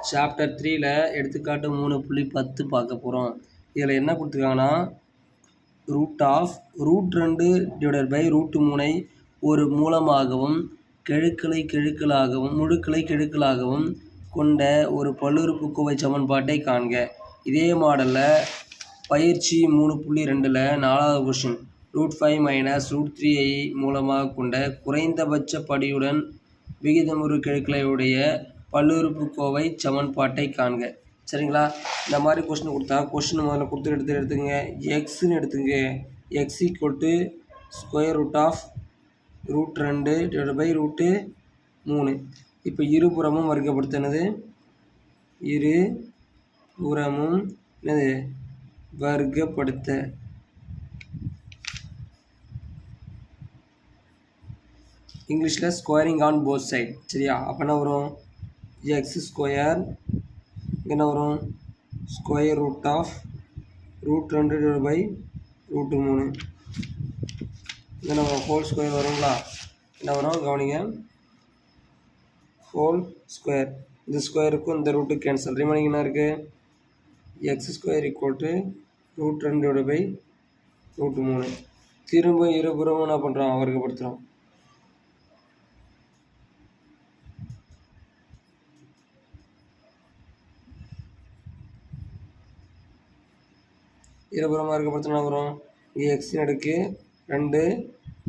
Chapter 3ல எடுத்துக்காட்டு 3.10 பார்க்க போகிறோம். இதில் என்ன கொடுத்துருக்காங்கன்னா √2/√3 ஒரு மூலமாகவும் முழுக்களை கெழுக்களாகவும் கொண்ட ஒரு பல்லுறுப்புக்கோவை சமன்பாட்டை காண்க. இதே மாடலில் பயிற்சி 3.2ல் 4வது கொஸ்டின் √5 - √3 மூலமாக கொண்ட குறைந்தபட்ச படியுடன் விகிதமுறு கெழுக்களையுடைய பல்லுறுப்புக்கோவை சமன்பாட்டை காண்க. சரிங்களா? இந்த மாதிரி கொஸ்டின் கொடுத்தா கொஸ்டின் முதல்ல எடுத்துங்க. எக்ஸ்ன்னு எடுத்துங்க. X equal to √2/√3. இப்போ இருபுறமும் வர்க்கப்படுத்தினது வர்க்கப்படுத்த இங்கிலீஷில் ஸ்கொயரிங் ஆன் போத் சைட். சரியா? அப்போ என்ன வரும்? எக்ஸ் ஸ்கொயர் என்ன வரும்? √2/√3 என்ன வரும்? ஹோல் ஸ்கொயர் வருங்களா? என்ன வரும் கவனிங்க. Whole square. இந்த ஸ்கொயருக்கும் இந்த ரூட்டு கேன்சல். ரிமைனிங் என்ன இருக்குது? X square equal to √2/√3. திரும்ப இருபுறமும் என்ன பண்ணுறோம்? வர்க்கப்படுத்துகிறோம். இருபுறமாக வர்க்கப்படுத்தினா வரும் எக்ஸின் அடுக்கு 2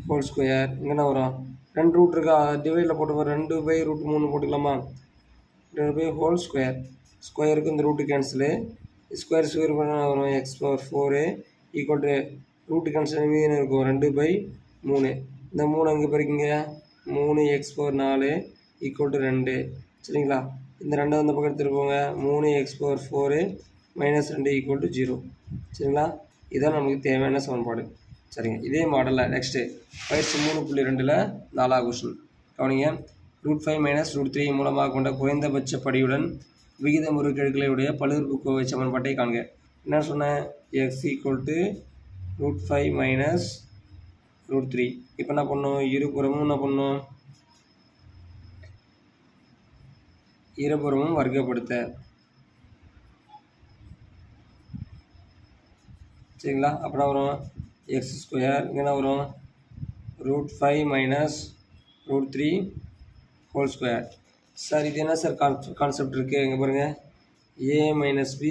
ஹோல் ஸ்கொயர். இங்கே என்ன வரும்? 2 ரூட் இருக்கா? டிவைடில் போட்டு 2/√3 போட்டுக்கலாமா? 2 ஹோல் ஸ்கொயர். ஸ்கொயருக்கு இந்த ரூட்டு கேன்சலு. ஸ்கொயர் பண்ணால் வரும் x⁴ equal to route cancel மீதி இருக்கும் 2/3. இந்த 3 அங்கே பிறகுங்க 3x⁴ ஈக்குவல் டு 2. சரிங்களா? இந்த 2 அந்த பக்கம் எடுத்துகிட்டு போங்க. 3x⁴ -2 equal to 0. சரிங்களா? இதான் நமக்கு தேவையான சமன்பாடு. சரிங்க. இதே மாடலில் நெக்ஸ்ட்டு பயிற்சி 3.2ல் 4வது கொஸ்டின் கவனிங்க. √5 - √3 மூலமாக கொண்ட குறைந்தபட்ச படியுடன் விகிதமுறு கெழுக்களையுடைய பல்லுறுப்புக்கோவை சமன்பாட்டை காண்க. என்ன சொன்னேன்? X equal to √5 - √3. இப்போ என்ன பண்ணணும்? இருபுறமும் என்ன பண்ணணும்? இருபுறமும் வர்க்கப்படுத்த. சரிங்களா? அப்புறம் வரும் எக்ஸ் ஸ்கொயர். இங்கே என்ன வரும்? √5 - √3 ஹோல் ஸ்கொயர். சார் இது என்ன சார் கான்செப்ட் இருக்குது? இங்கே பாருங்கள். a - b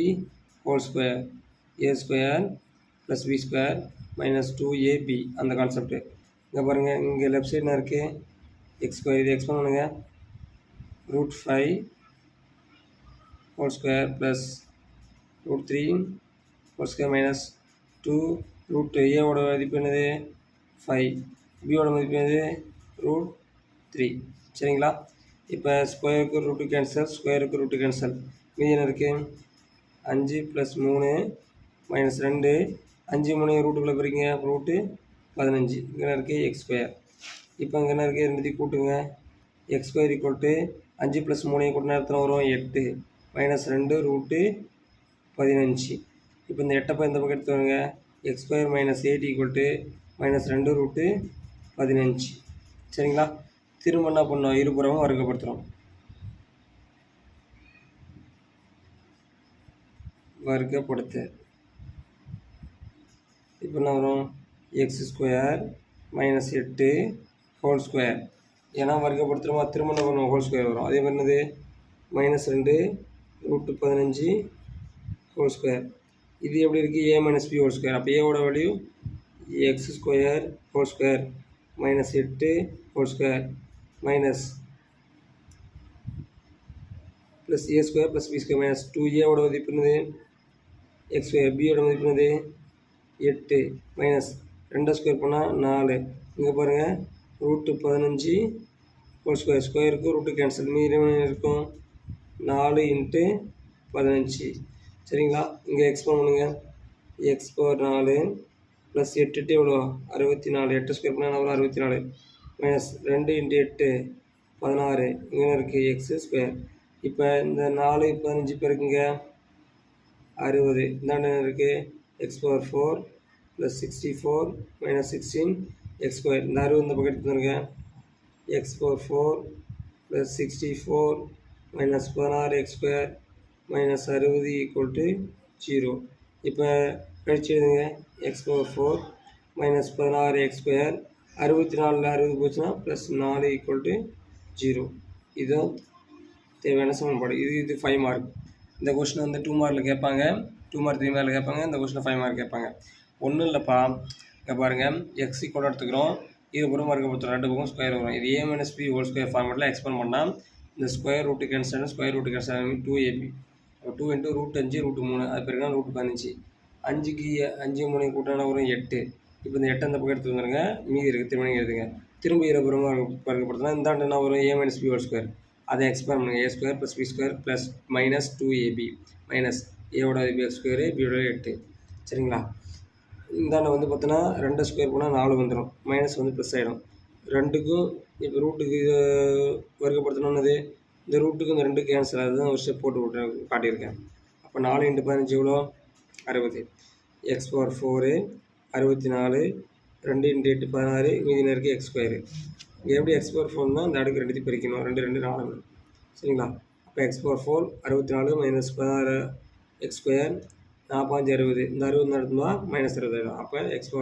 whole square. a square + b square -2ab அந்த கான்செப்ட்டு. இங்கே பாருங்கள். இங்கே லெஃப்ட் சைடு என்ன இருக்குது? X square. இது எக்ஸ்பேண்ட் பண்ணுங்கள். √5 whole square plus √3 whole square -2 root ஏவோட மதிப்பு என்னது? 5. பியோட மதிப்பு என்னது? √3. சரிங்களா? இப்போ ஸ்கொயருக்கு ரூட்டு கேன்சல், ஸ்கொயருக்கு ரூட்டு கேன்சல். மீதி என்ன இருக்குது? 5 + 3 -2. 5 3 ரூட்டுக்குள்ளே பிரிங்க. √15. இங்கே என்ன இருக்குது? X square. இப்போ இங்கே என்ன இருக்குது? ரெண்டுத்தையும் கூட்டுங்க. எக்ஸ் ஸ்கொயர் ஈக்குவல் டு 5 + 3 கூட்டின நேரத்தில் வரும் 8 -2 √15. இப்போ இந்த 8 இந்த பக்கம் எடுத்து வருங்க. X square -8 equal to -2 √15. சரிங்களா? திரும்ப என்ன பண்ணோம்? இருபுறமும் வர்க்கப்படுத்துகிறோம். வர்க்கப்படுத்த. இப்போ என்ன வரும்? X square -8 whole square. ஏன்னா வர்க்கப்படுத்துகிறோமா? திரும்ப என்ன பண்ணுவோம்? ஹோல் ஸ்கொயர் வரும். அதே மாதிரி என்னது? -2 √15 ஹோல் ஸ்கொயர். இது எப்படி இருக்குது? a - b whole square. அப்போ ஏவோட value X square whole square -8 whole square minus plus a square plus b square -2a மதிப்பு என்னது? X square. பியோட மதிப்பு என்னது? 8 மைனஸ் 2 ஸ்கொயர் பண்ணால் 4. இங்கே பாருங்கள். √15 ஹோல் ஸ்கொயர். ஸ்கொயருக்கு ரூட்டு கேன்சல். மீதி இருக்கும் 4 × 15. சரிங்களா? இங்கே எக்ஸ்பேண்ட் பண்ணுங்கள். x⁴ ப்ளஸ் 8 எவ்வளோ? 64. 8 ஸ்கொயர் பண்ணால் எவ்வளோ? 64 மைனஸ் 2 × 8 16. இங்கே இருக்குது எக்ஸ் ஸ்கொயர். இப்போ இந்த 4 15 பேருக்குங்க 60. இந்தாண்ட இருக்குது x⁴ ப்ளஸ் 64 -16 எக்ஸ் ஸ்கொயர். இந்த 60 இந்த பக்கம் எடுத்து வந்துருங்க. x⁴ plus 64 minus 16x² minus 60 equal to 0. இப்போ கழிச்சு எழுதுங்க. x⁴ மைனஸ் 16x², 64ல் 60 போச்சுன்னா ப்ளஸ் 4 ஈக்குவல் டு 0. இதுதான் தேவையான சமன்பாடு. இது 5 மார்க். இந்த கொஷின் வந்து 2 மார்க்கில் கேட்பாங்க, 2 மார்க் 3 மார்க்கில் கேட்பாங்க. இந்த கொஷினை 5 மார்க் கேட்பாங்க. ஒன்றும் இல்லைப்பா, இங்கே பாருங்கள், எக்ஸ் ஈக்குவல் எடுத்துக்கிறோம், இது புறம் மார்க்கை பொறுத்தவரை 2 பக்கம் ஸ்கொயர் வரும். இது a-b² ஃபார்மேட்டில் எக்ஸ்பேண்ட் பண்ணால் இந்த square route cancel, square route cancel 2ab. 2 × √5 √3, அது பிறகு √15. 5க்கு 5 3 கூட்டினா வரும் 8. இப்போ இந்த 8 அந்த பக்கம் எடுத்து வந்துருங்க, மீதி இருக்குது திருமணி எழுதுங்க. திரும்ப இருபுறம் வர்க்கப்படுத்தினா இந்தாண்டு என்ன வரும், a-b² அதை எக்ஸ்பேண்ட் பண்ணுங்கள். a² + b² plus minus 2ab minus a-வோட b², b-யோட 8. சரிங்களா? இந்தாண்ட வந்து பார்த்தோன்னா 2 ஸ்கொயர் போனால் 4 வந்துடும், மைனஸ் வந்து ப்ளஸ் ஆகிடும். 2க்கும் இப்போ ரூட்டுக்கு வர்க்கப்படுத்தணுன்னது இந்த ரூட்டுக்கு இந்த 2 கேன்சல், அதுதான் ஒரு ஸ்டெப் போட்டு காட்டியிருக்கேன். அப்போ 4 × 15 எவ்வளோ, 60. x⁴ 64, 2 × 8 16, மீதி இருக்குது x². இங்கே எப்படி x⁴ இந்த அடுக்கு 2 பிரிக்கணும், 2 2 4. சரிங்களா? அப்போ x⁴ 64 மைனஸ் 16x², 4 5 60, இந்த 60 நடத்துனா மைனஸ் 60 ஆகிடும். அப்போ x⁴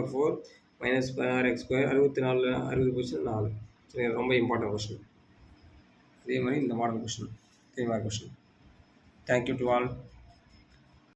மைனஸ் 16x², 64ல் 60 போச்சுன்னா 4. சரிங்களா? ரொம்ப இம்பார்ட்டன்ட் கொஷின். அதே மாதிரி இந்த model question 3 mark question. Thank you to all.